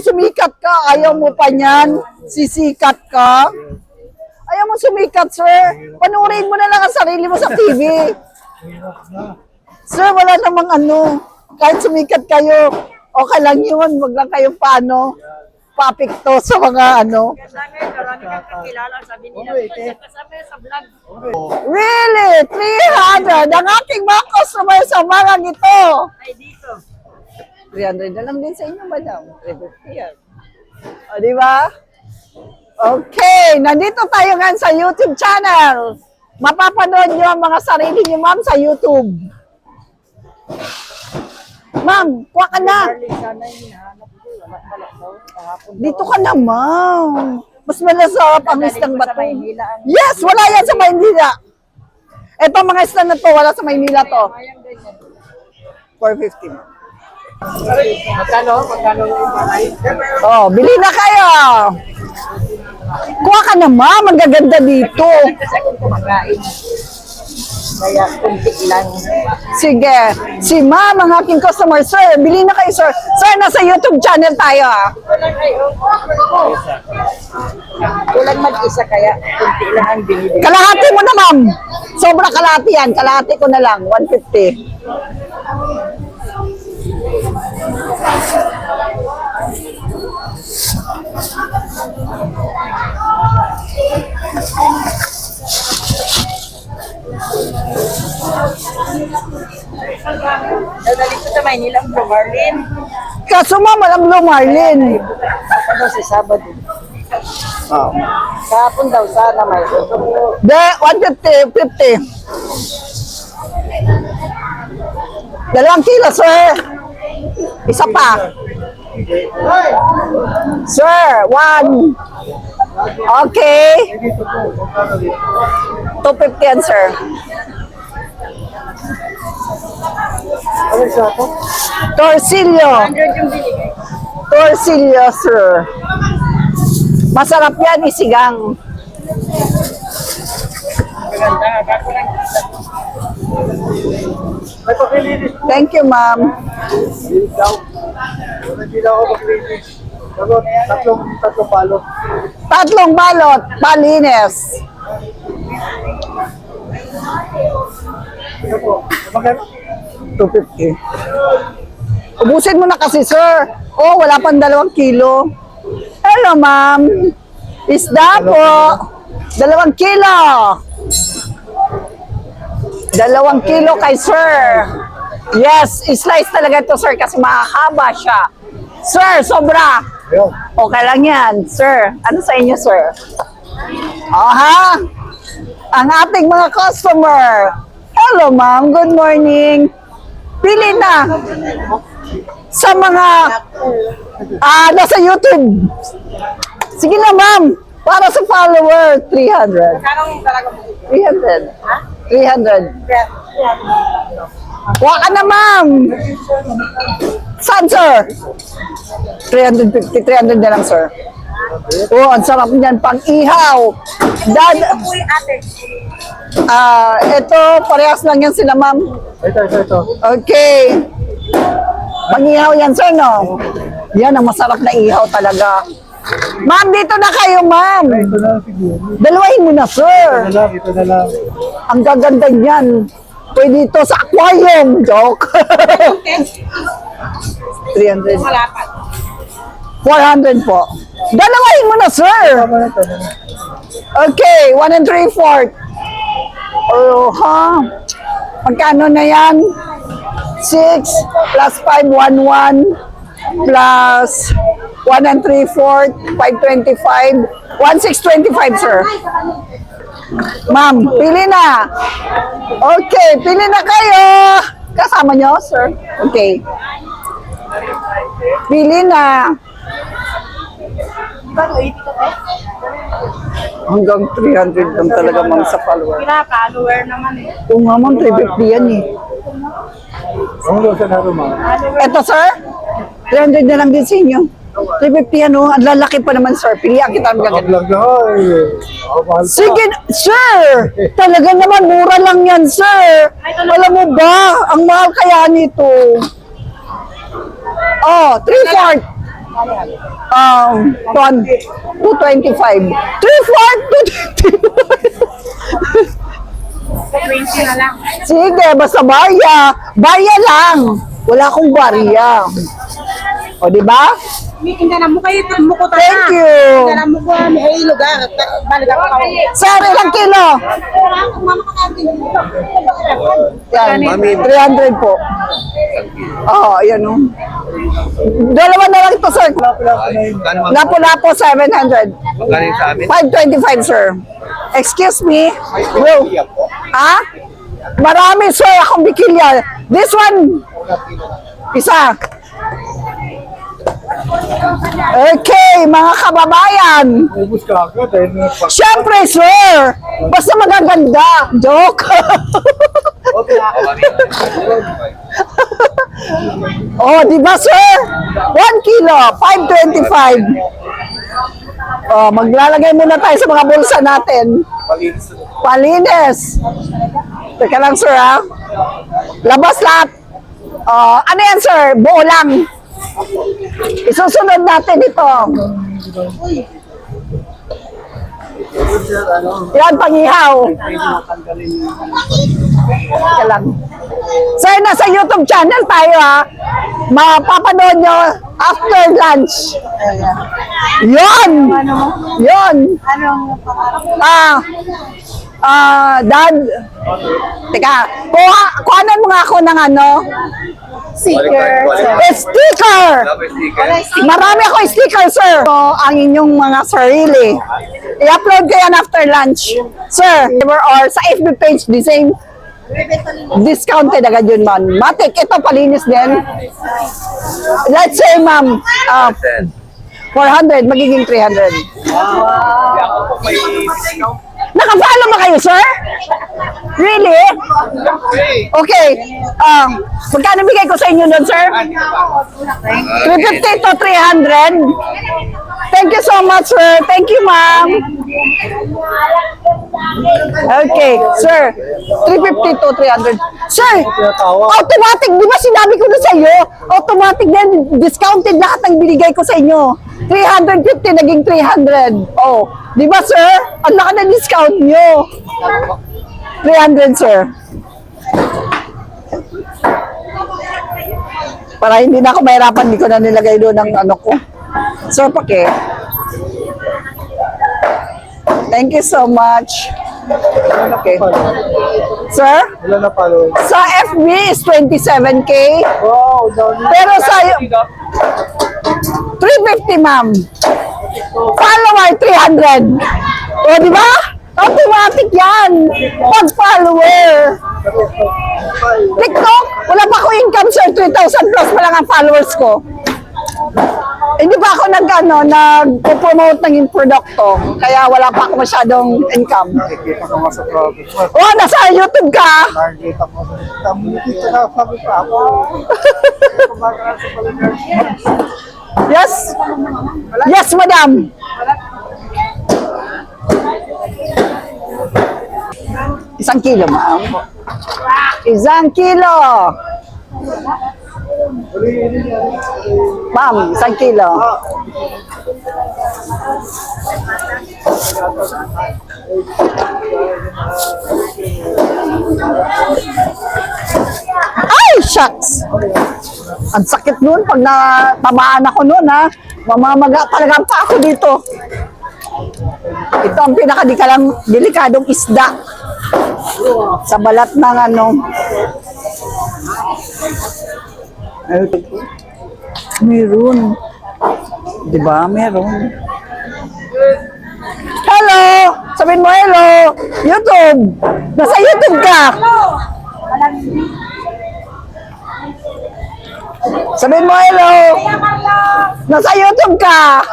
sumikat ka. Ayaw mo pa niyan. Sisikat ka. Ayaw mo sumikat, sir. Panurin mo na lang ang sarili mo sa TV. Sir, wala namang ano. Kahit sumikat kayo, okay lang yun. Wag lang kayong paano. Papikto sa mga ano. Marami kang kakilala, sabi nila, kasama sa vlog. Really? 300? Ang aking mga customer sa mga ito. Ay, dito. 300 na lang din sa inyo, madam. 350 yan. O, di ba? Okay, nandito tayo ngayon sa YouTube channel. Mapapanood nyo ang mga sarili nyo, ma'am, sa YouTube. Ma'am, kuha ka na. Dito ka na, ma'am. Mas malasarap ang islang bato. Yes, wala yan sa Maynila. Ito mga islang na to, wala sa Maynila to. 450, ma'am. Magkano? Magkano yung panay? Oh, bili na kayo. Kuha ka na, ma'am. Ang gaganda dito. Kasi akong kumakain. Kaya kunti lang. Sige. Si ma'am, ang aking customer. Sir, bili na kayo, sir. Sir, nasa YouTube channel tayo, ah. Kulang kayo. Kulang mag-isa kaya kunti lang ang binili. Kalahati mo na, ma'am. Sobra kalahati yan. Kalahati ko na lang. 150. Dadali ko sa Maynila ang Blue Marlin. Kaso, ma'am, walang Blue Marlin. Ako daw sa Sabado. Oh. Kahapon daw sana may. De, 150, 50. 2 kilo, sir. Isa pa. Sir, 1. Okay. 250 yan, sir. Torsilyo. 100 yung binigay. Torsilyo, sir. Masarap yan, isigang. Maganda. Ako lang. Thank you, ma'am. Hindi na ako maglinis. Tatlong balot. 3 balot, palines. Ito po. Magkano? 250. Ubusin mo na kasi, sir. Oh, wala pang 2 kilo. Hello, ma'am. Isda po. 2 kilo. 2 kilo kay sir. Yes, slice talaga ito, sir, kasi mahaba siya. Sir, sobra. Ayun. Okay lang yan, sir. Ano sa inyo, sir? Aha. Ang ating mga customer. Hello, ma'am. Good morning. Pili na. Sa mga nasa YouTube. Sige na, ma'am. Para sa follower, 300. Magkano yung talaga mo? 300. 300. Kuha ka na, ma'am. Saan, sir? 350. 300 na lang, sir. Oh, ang sarap niyan. Pang-ihaw. Uy, ate. Ito, parehas lang yan sila, ma'am. Ito. Okay. Pang-ihaw yan, sir, no? Yan, ang masarap na ihaw talaga. Ma'am, dito na kayo, ma'am. Ito na lang siguro. Dalawahin mo na, sir. Ito na lang. Ang gaganda niyan. Pwede ito sa aquarium. Joke. 300. Malapat. 400 po. Dalawahin mo na, sir. Tama na ito. Okay, 1 3/4. Oh, ha? Magkano na yan? 6 plus 5, 1, 1 plus 1 3/4, 525, 1625, sir. Ma'am, pili na. Okay, pili na kayo. Kasama nyo, sir? Okay. Pili na. Hanggang 300 lang talaga, ma'am, sa follower. Pina-follower naman eh. Oo nga, ma'am, 350 yan eh. Ang lusa na rin, ma'am. Eto, sir, 300 na lang din sa inyo. 350 yan, oh. Ang lalaki pa naman, sir. Pilihan kita ang gaganda. Vlog na, ay. Mahal pa. Sige, sir! Talaga naman, mura lang yan, sir. Alam mo ba, ang mahal kaya nito. Oh, 3/4. 225. 20 na lang. Sige, basta barya. Barya lang. Wala akong barya. O, di ba? Hindi na mo kayo, mo ko Thank you. Hindi na mo ko, may lugar. Balik ako kayo. Sir, ilang kilo? Yan, 300 po. Oo, yan o. Dalawa na lang ito, sir. Lapu-lapo, 700. Magaling sa amin. 525, sir. Excuse me. Will. Ha? Marami, sir. Akong bikilya. This one. Isa. Okay, mga kababayan. Ubus ka agad dahil Siyempre, sir. Basta magaganda. Joke. Oh, di ba, sir? 1 kilo, 525. Oh, maglalagay muna tayo sa mga bulsa natin. Palinis. Teka lang, sir, ha? Labas lahat. Oh, ano yan, sir? Buo lang. Isusunod natin ito. Yan, pangihaw. Teka lang. Sir, nasa YouTube channel tayo, ha? Mapapanood nyo after lunch. Yun! Yun! Dad. Teka, kuhanan mo nga ako ng ano? Sticker. Sticker! Marami ako sticker, sir. So, ang inyong mga sarili. I-upload ko yan after lunch. Sir, or sa FB page, the same. Discounted agad yun, man. Matik, ito palinis din. Let's say, ma'am, 400, magiging 300. Naka-follow ba kayo, sir? Really? Okay. Magkano bigay ko sa inyo doon, sir? 350 to 300. Thank you so much, sir. Thank you, ma'am. Okay, sir. 350 to 300. Sir, automatic. Di ba sinabi ko na sa iyo? Automatic din. Discounted lahat ng binigay ko sa inyo. 350 naging 300. Oh, di ba, sir? Ang laki na discount nyo. 300, sir. Para hindi na ako mahirapan, hindi ko na nilagay doon ang ano ko. Sir, pake. Thank you so much. Okay. Sir? wala na palo. Sa FB is 27K. Wow, dami. Pero sa 350, ma'am. Follower, 300. O, di ba? Automatic yan. Pag follower. TikTok, wala pa ako income, sir. 3,000 plus pa lang ang followers ko. Hindi pa ako nag-promote ng produkto. Kaya wala pa ako masyadong income. Nakikita ko nga sa province. Oh, nasa YouTube ka. Nakikita ko sa dito na sabi pa ako. Kumakaroon sa palitan. Yes. Yes, madam. Isang kilo, ma'am. Isang kilo. Ma'am, isang kilo. Ay, shucks! Ang sakit nun pag natamaan ako nun, ha? Mamamaga talaga pa ako dito. Ito ang delikadong isda sa balat ng ano. Meron. Diba? Meron. Hello! Sabihin mo hello! YouTube! Nasa YouTube ka! Sabihin mo hello! Nasa YouTube ka!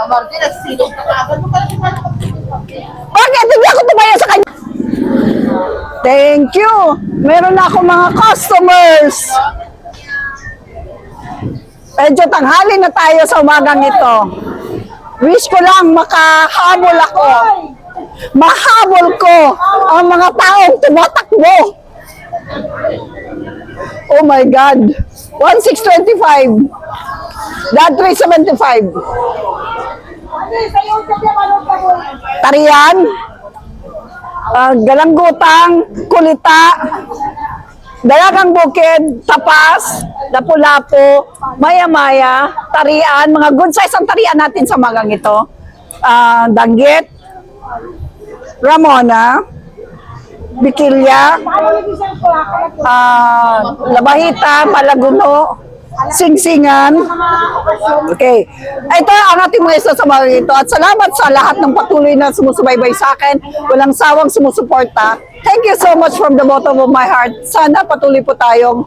Bakit? Hindi ako tumaya sa kanya! Thank you! Meron na ako mga customers! Medyo tanghali na tayo sa umagang ito. Wish ko lang makahabol ako. Mahabol ko ang mga taong tumatakbo. Oh my God. 1625. Dad, 375. Tarian, galanggutang, kulita, dalagang bukid, tapas, lapu-lapu, maya-maya, tarian, mga good size ang tarian natin sa magang ito. Danggit, Ramona, Bikilya, Labahita, Palaguno, Singsingan. Okay. Ito ang ating mga isa sa mga ito. At salamat sa lahat ng patuloy na sumusubaybay sa akin. Walang sawang sumusuporta. Thank you so much from the bottom of my heart. Sana patuloy po tayong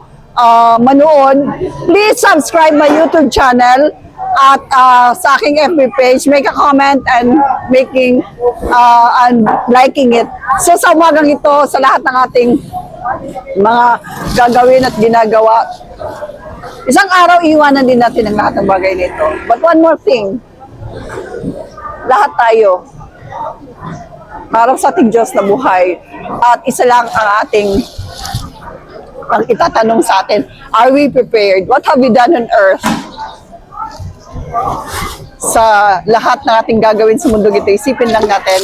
manood. Please subscribe my YouTube channel at sa aking FB page. Make a comment and and liking it. So sa umagang ito, sa lahat ng ating mga gagawin at ginagawa, isang araw iwanan din natin ang lahat ng bagay nito. But one more thing, lahat tayo, harap sa ating Diyos na buhay, at isa lang ang ating ang itatanong sa atin, are we prepared? What have we done on earth? Sa lahat ng ating gagawin sa mundo ito, isipin lang natin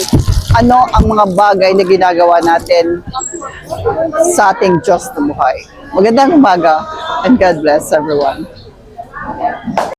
ano ang mga bagay na ginagawa natin sa ating Diyos na buhay. Magandang umaga and God bless everyone.